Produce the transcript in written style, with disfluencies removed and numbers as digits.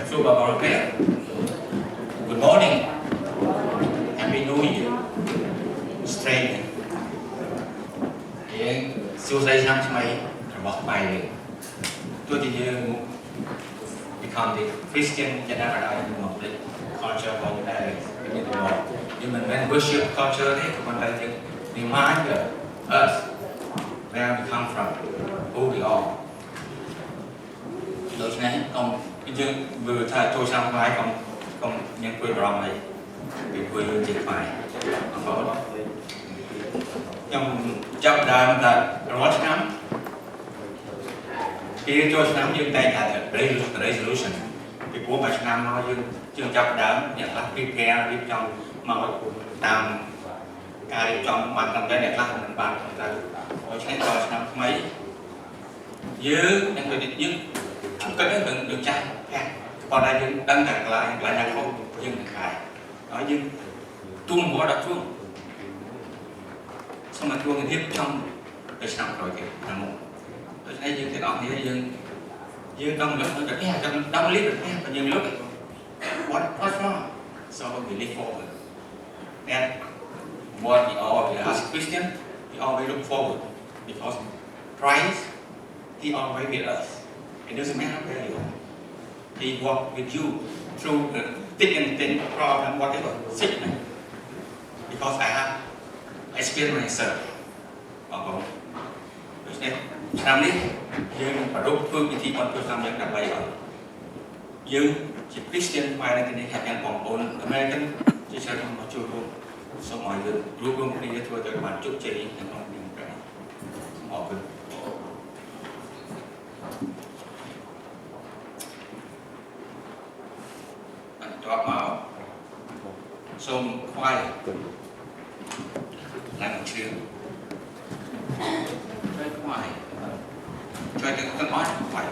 Good morning. Happy New Year. Straight. Yeah, siêu dây sang cho mày bỏ bài tôi thì become the Christian cho nên là đây một cái culture của đây như thế nào nhưng mình when worship culture đấy của mình đây thì remind us where we come from, who we are. Đối với con nhưng vừa thay tôi sang vai con những quê rong này bị quê chỉ phải có trong đàn là rót nắm khi cho nắm dương tay là resolution thì của bài năm nó dương chương chấp đám nhận là prepare đi trong màu tam cái trong bản tâm cái đẹp lắm bạn là cóใช้ cho năm mấy dưới những người định dương cái đó đừng chạy còn đây dương đăng đặt lại là không dương khải nói dương tuôn bỏ đặt chuông xong rồi chuông tiếp trong cái năm rồi kìa là một tôi thấy dương cái đó thì dương đông lúc nó được nghe trong đông clip được nghe và dương lúc what's wrong so we live forward and what we all as Christian we always look forward because Christ he always with us. It doesn't matter where you are. He walks with you through the thick and thin problem, whatever, sickness. Because I have experienced myself. Năm nay, dương và rút phương thì con tôi làm những đặc biệt ở dương chỉ Christian ngoài này thì hạt nhân bóng ổn American chỉ sẽ không có chui luôn. Sau mọi người rút luôn đi cho tôi các bạn chúc chị những con những cái họ cứ drop out. Xong khoai làm một chiếc chơi khoai chơi cái con nói khoai